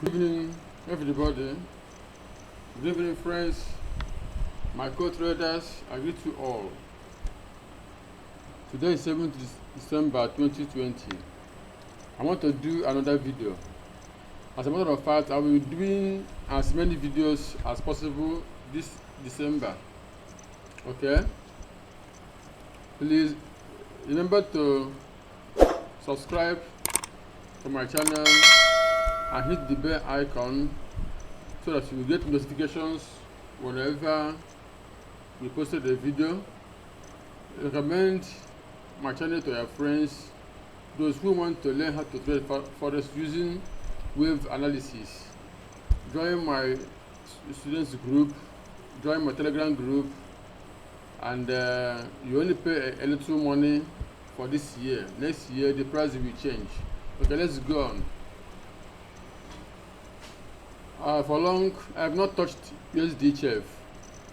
Good evening, everybody. Good evening, friends. My co-traders, I greet you all. Today is 7th December 2020. I want to do another video. As a matter of fact, I will be doing as many videos as possible this December. Okay? Please remember to subscribe to my channel and hit the bell icon so that you will get notifications whenever we posted a video. Recommend my channel to your friends, those who want to learn how to trade forex using wave analysis. Join my students group, join my Telegram group, and you only pay a little money for this year. Next year the price will change. Okay, let's go on. For long, I have not touched USDCHF.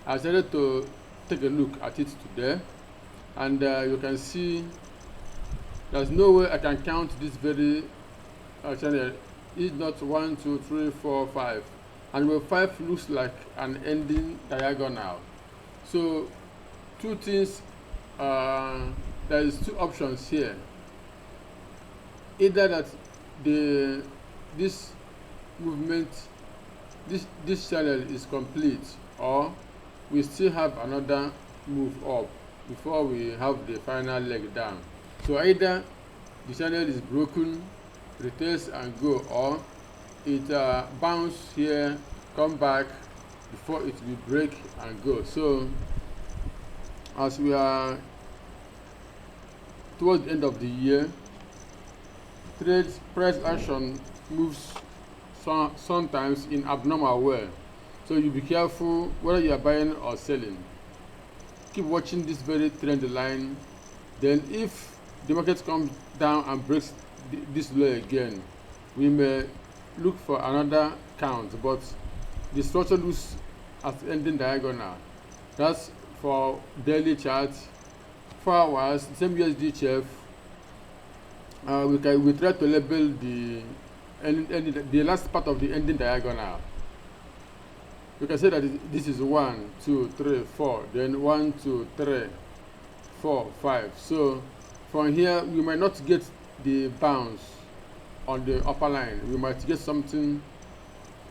I decided to take a look at it today, and you can see there's no way I can count this very channel. It's not 1, 2, 3, 4, 5, and where 5 looks like an ending diagonal. So two things, there is two options here. Either that this movement, this channel is complete, or we still have another move up before we have the final leg down. So either the channel is broken, retest and go, or it bounce here, come back before it will break and go. So as we are towards the end of the year, trade price action moves sometimes in abnormal way, so you be careful whether you are buying or selling. Keep watching this very trend line. Then if the market comes down and breaks this low again, we may look for another count, but the structure looks as ending diagonal. That's for daily chart. 4 hours, same USDCHF. We try to label the last part of the ending diagonal. We can say that this is 1, 2, 3, 4, then 1, 2, 3, 4, 5. So from here we might not get the bounce on the upper line. We might get something.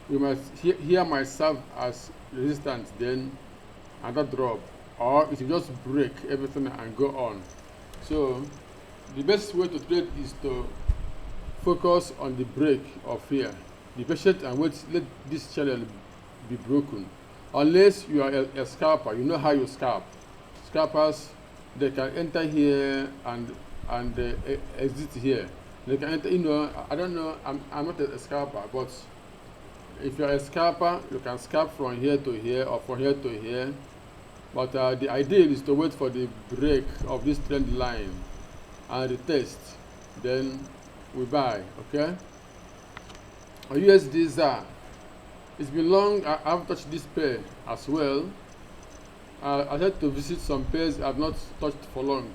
We might here might serve as resistance, then another drop, or it will just break everything and go on. So the best way to trade is to focus on the break of here. Be patient and wait, let this channel be broken. Unless you are a scalper, you know how you scalp. Scalpers, they can enter here and exit here. They can enter, I don't know, I'm not a scalper, but if you are a scalper, you can scalp from here to here or from here to here. But the idea is to wait for the break of this trend line and retest, then we buy. Okay. On USDAR, it's been long. I've touched this pair as well. I had to visit some pairs I've not touched for long.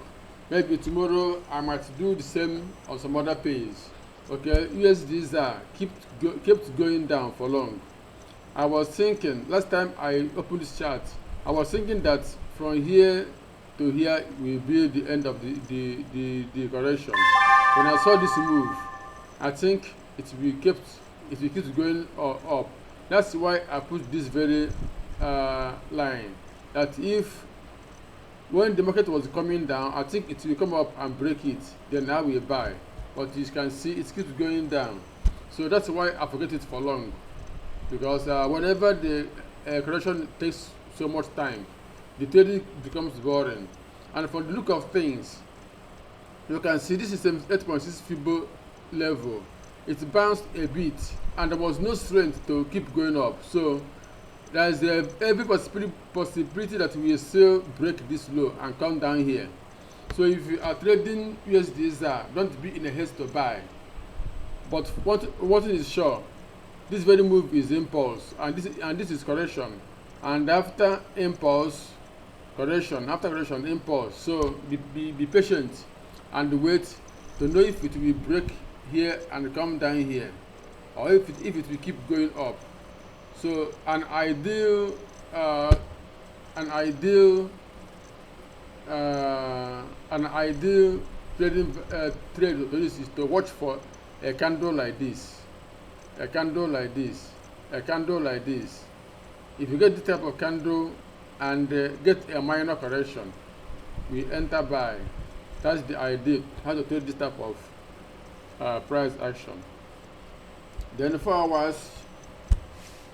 Maybe tomorrow I might do the same on some other pairs. Okay, USDAR kept going down for long. I was thinking last time I opened this chart, I was thinking that from here to here will be the end of the correction. When I saw this move, I think it will keep going up. That's why I put this very line, that if when the market was coming down, I think it will come up and break it, then I will buy. But you can see it keeps going down. So that's why I forget it for long, because whenever the correction takes so much time, the trading becomes boring. And from the look of things, you can see this is 8.6 Fibo level. It bounced a bit and there was no strength to keep going up. So there is every possibility that we will still break this low and come down here. So if you are trading USDCHF, don't be in a haste to buy. But one thing is sure, this very move is impulse, and this is correction. And after impulse, correction, after correction, impulse. So be patient and wait to know if it will break here and come down here. or if it will keep going up. So an ideal trading trade is to watch for a candle like this, a candle like this, a candle like this. If you get this type of candle and get a minor correction, we enter buy. That's the idea, how to trade this type of price action. Then 4 hours,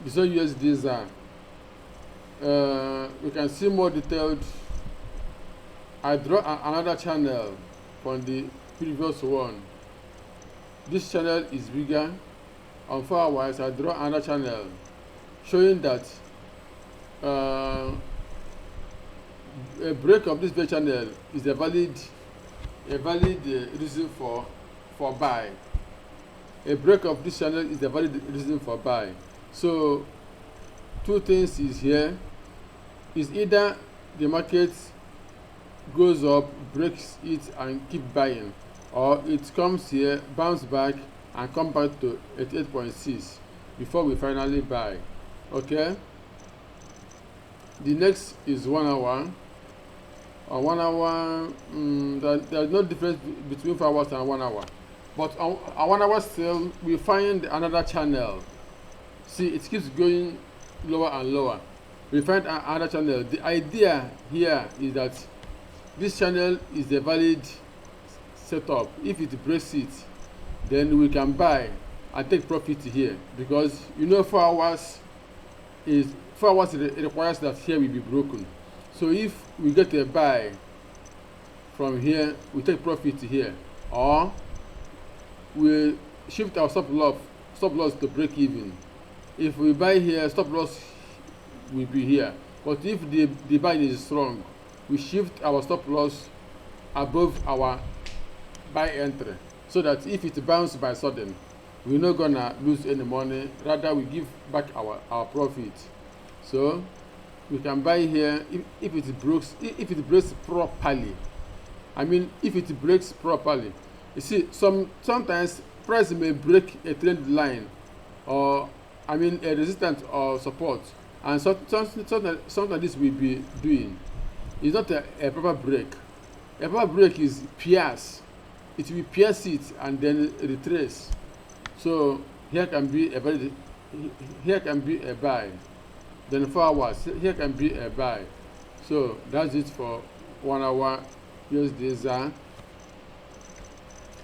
this is USDAR. We can see more detailed. I draw another channel from the previous one. This channel is bigger. On 4 hours, I draw another channel showing that a break of this very channel is a valid reason for buy. A break of this channel is a valid reason for buy. So two things is here. Is either the market goes up, breaks it and keep buying, or it comes here, bounce back and come back to 88.6 before we finally buy. Okay, the next is 1 hour. On 1 hour, there's no difference between 4 hours and 1 hour, but on 1 hour still we find another channel. See, it keeps going lower and lower. We find another channel. The idea here is that this channel is a valid setup. If it breaks it, then we can buy and take profit here, because 4 hours requires that here will be broken. So if we get a buy from here, we take profit here, or we shift our stop loss to break even. If we buy here, stop loss will be here. But if the buy is strong, we shift our stop loss above our buy entry, so that if it bounces by sudden, we're not gonna lose any money. Rather, we give back our profit. So we can buy here if it breaks properly. I mean, if it breaks properly. You see, sometimes price may break a trend line, or a resistance or support, and sometimes this will be doing. It's not a proper break. A proper break is pierce. It will pierce it and then retrace. So here can be a buy. Then 4 hours, here can be a buy. So that's it for 1 hour USDCHF.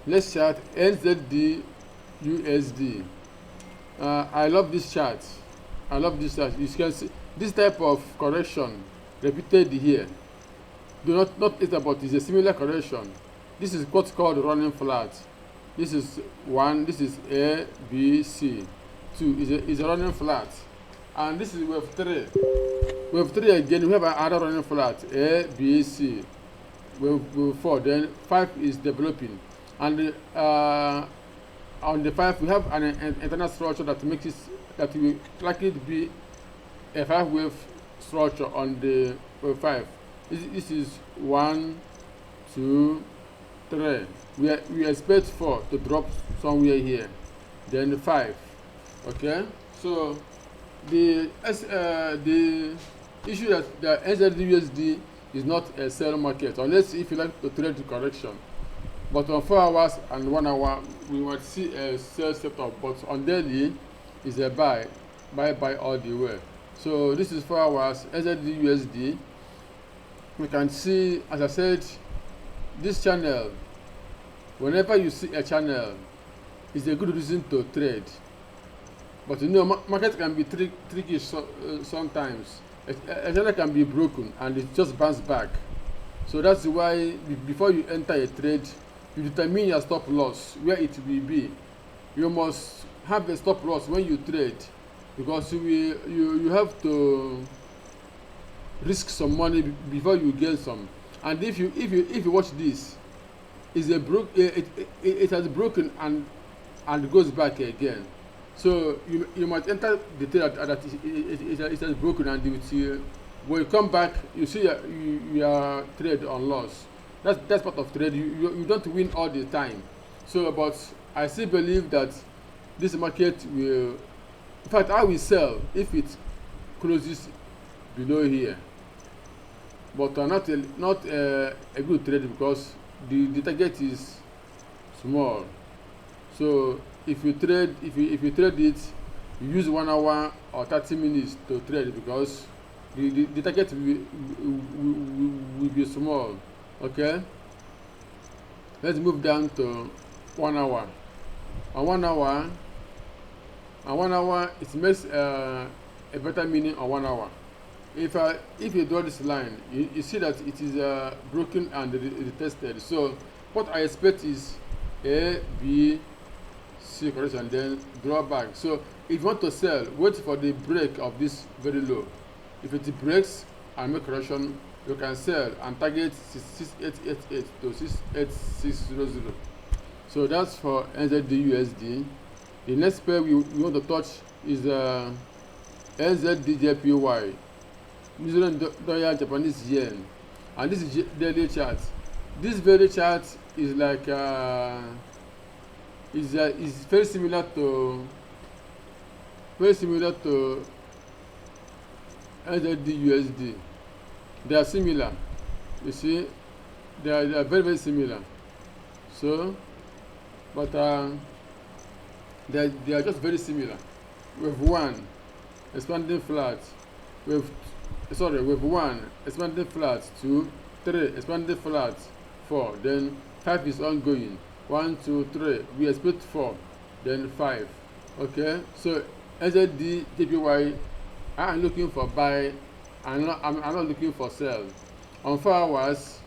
Let's chart NZDUSD. I love this chart. You can see this type of correction repeated here. Do not think about it. It's a similar correction. This is what's called running flat. This is 1. This is A, B, C. 2 is a running flat. And this is wave 3. Wave 3 again, we have another running flat. A, B, C. Wave 4. Then 5 is developing. And on the 5, we have an internal structure that will likely be a 5-wave structure on the wave 5. This is 1, 2, 3. We expect 4 to drop somewhere here. Then 5. Okay. So the issue that the NZDUSD is not a sell market, unless if you like to trade the correction. But on 4 hours and 1 hour, we might see a sell setup. But on daily, is a buy all the way. So this is 4 hours NZDUSD. We can see, as I said, this channel. Whenever you see a channel, it's a good reason to trade. But market can be tricky sometimes. A channel can be broken and it just bounce back. So that's why before you enter a trade, you determine your stop loss, where it will be. You must have a stop loss when you trade, because you have to risk some money before you gain some. And if you watch this, it has broken and goes back again. So you might enter the trade that it has broken, and when you come back, you see your trade on loss. That's part of trade. You don't win all the time. So, but I still believe that this market will, in fact, I will sell if it closes below here, but not a good trade because the target is small. So if you trade it, you use 1 hour or 30 minutes to trade because the target will be small. Okay, let's move down to 1 hour. On 1 hour, it makes a better meaning on 1 hour. If you draw this line, you see that it is broken and retested. So what I expect is A, B, C correction, then draw back. So if you want to sell, wait for the break of this very low. If it breaks and make correction, you can sell and target 6888 to 68600. So that's for NZDUSD. The next pair we want to touch is NZDJPY, New Zealand dollar, Japanese yen, and this is daily chart. This very chart is like is very similar to NZDUSD. They are similar. You see, they are very similar. So, but they are just very similar. We have 1 expanding flat. We have 1 expanding flat, 2, 3 expanding flat, 4. Then 5 is ongoing. 1, 2, 3. We expect 4. Then 5. Okay. So NZDJPY, I am looking for buy. I'm not looking for sell. On 4 hours,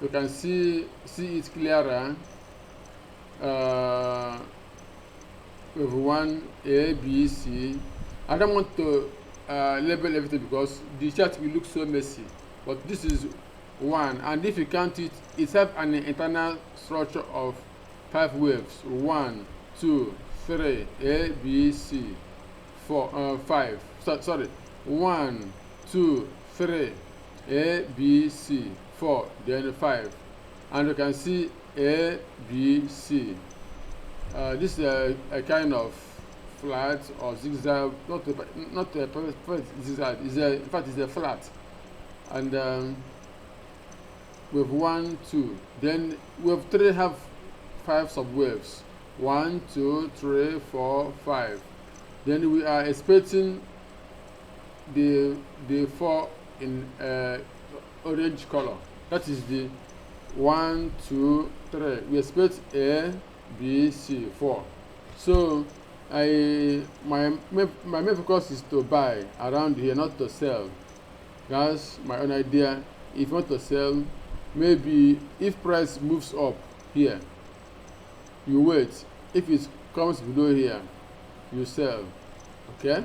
you can see it clearer. With 1 A, B, C. I don't want to label everything because the chart will look so messy. But this is 1, and if you count it, it has an internal structure of 5 waves. 1, 2, 3, A, B, C, 4, 5. Sorry, 1, 2, 3, A, B, C, 4, then 5, and you can see A, B, C. This is a kind of flat or zigzag, not a perfect zigzag. In fact, it's a flat, and we have 1, 2. Then we have 3 5 subwaves. 1, 2, 3, 4, 5. Then we are expecting the 4 in orange color. That is the 1, 2, 3. We expect A, B, C, 4. So my main focus is to buy around here, not to sell. That's my own idea. If you want to sell, maybe if price moves up here, you wait. If it comes below here, you sell. Okay.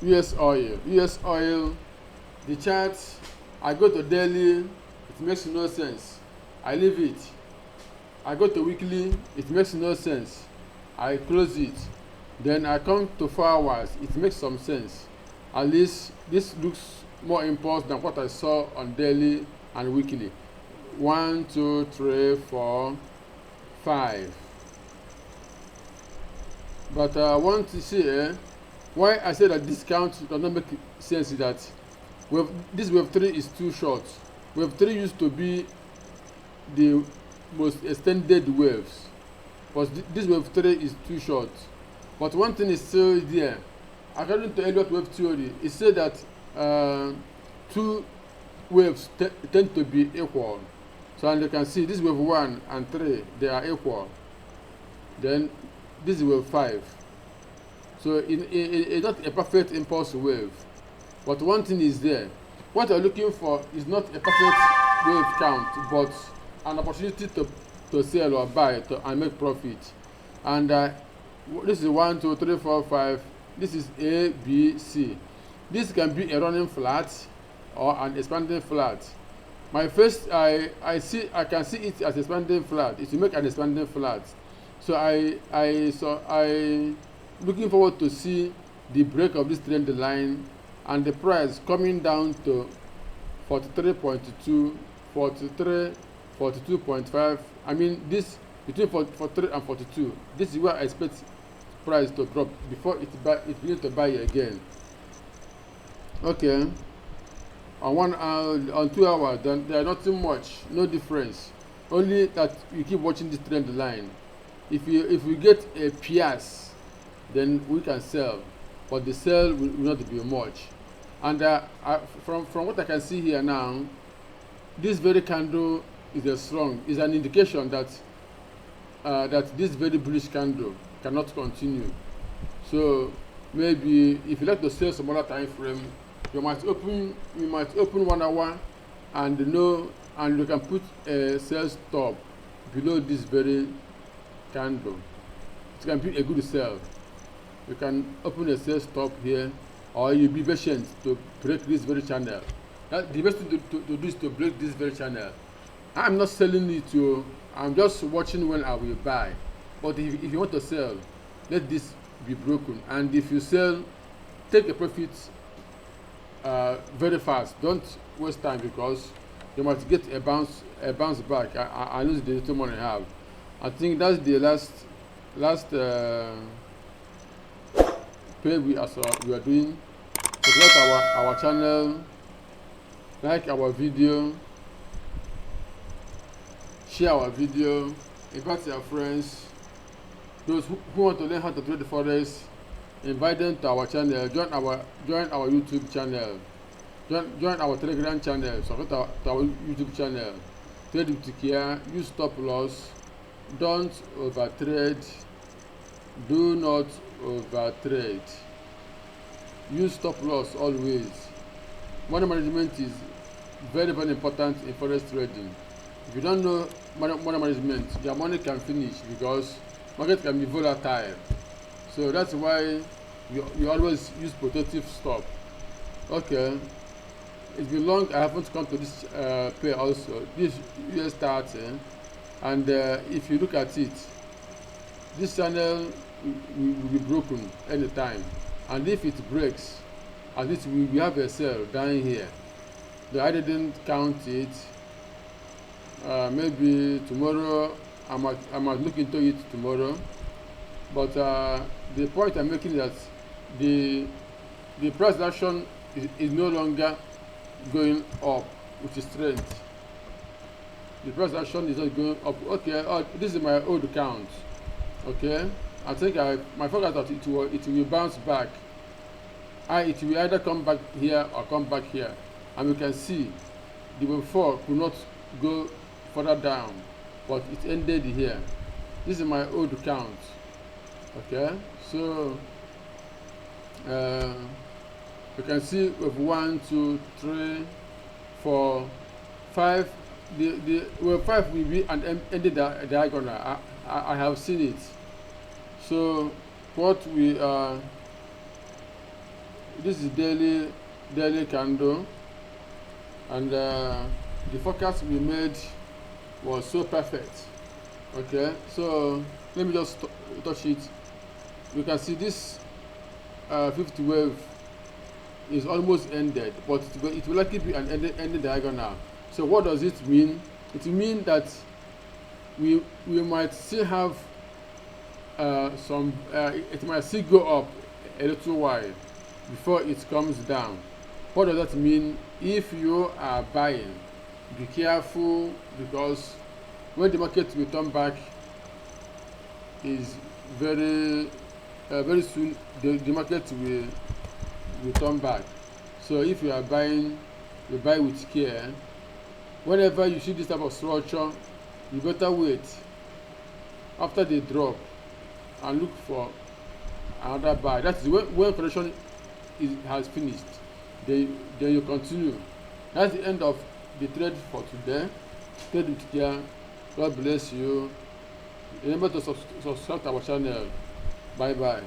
US oil, the chart, I go to daily, it makes no sense. I leave it. I go to weekly, it makes no sense. I close it. Then I come to 4 hours, it makes some sense. At least this looks more impulse than what I saw on daily and weekly. 1, 2, 3, 4, 5. But I want to see why I say that discount does not make sense is that this wave 3 is too short. Wave 3 used to be the most extended waves, but this wave 3 is too short. But one thing is still there. According to Elliott wave theory, it said that 2 waves tend to be equal. So, and you can see this wave 1 and 3, they are equal. Then this is wave 5. So it's not a perfect impulse wave, but one thing is there. What you're looking for is not a perfect wave count, but an opportunity to sell or buy and make profit. And this is 1, 2, 3, 4, 5. This is A, B, C. This can be a running flat or an expanding flat. My first, I can see it as expanding flat. It will make an expanding flat. So I looking forward to see the break of this trend line and the price coming down to 43.2, 43, 42.5. I mean, this between 43 and 42. This is where I expect price to drop before it begins to buy again. Okay, on 2 hours, then there are nothing much, no difference. Only that you keep watching this trend line. If we get a pierce, then we can sell, but the sell will not be much. And from what I can see here now, this very candle is an indication that that this very bullish candle cannot continue. So maybe if you like to sell some other time frame, you might open 1 hour, and you can put a sell stop below this very candle. It can be a good sell. You can open a sell stop here, or you be patient to break this very channel. The best thing to do is to break this very channel. I'm not selling it to you, I'm just watching when I will buy. But if you want to sell, let this be broken, and if you sell, take a profit very fast. Don't waste time, because you might get a bounce back. I lose the little money I have. I think that's the last pay we are doing. Subscribe our channel, like our video, share our video, invite your friends. Those who want to learn how to trade the forex, invite them to our channel. Join our YouTube channel. Join our Telegram channel. Subscribe to our YouTube channel. Trade with care. Use stop loss. Don't overtrade. Do not overtrade. Use stop loss always. Money management is very, very important in forex trading. If you don't know money management, your money can finish, because market can be volatile. So that's why you always use protective stop. Okay, it's been long. I haven't come to this pair also. This US30, and if you look at it, this channel will be broken anytime, and if it breaks, at least we have a sell down here. I didn't count it. Maybe tomorrow I might look into it tomorrow. But the point I'm making is that the price action is no longer going up with strength. The price action is not going up. Okay, this is my old account. Okay, I think my focus that it will bounce back. It will either come back here or come back here, and we can see the before could not go further down, but it ended here. This is my old account. Okay, so you can see with 1, 2, 3, 4, 5. The 5 will be an ended diagonal. I have seen it. So what we this is daily candle, and the forecast we made was so perfect. Okay, so let me just touch it. You can see this 50 wave is almost ended, but it will likely be an ended diagonal. So what does it mean? It means that we might still have it might still go up a little while before it comes down. What does that mean? If you are buying, be careful, because when the market will turn back is very soon, the market will turn back. So if you are buying, you buy with care. Whenever you see this type of structure, you better wait after they drop and look for another buy. That is when correction has finished. Then you continue. That's the end of the trade for today. Trade with care. God bless you. Remember to subscribe to our channel. Bye bye.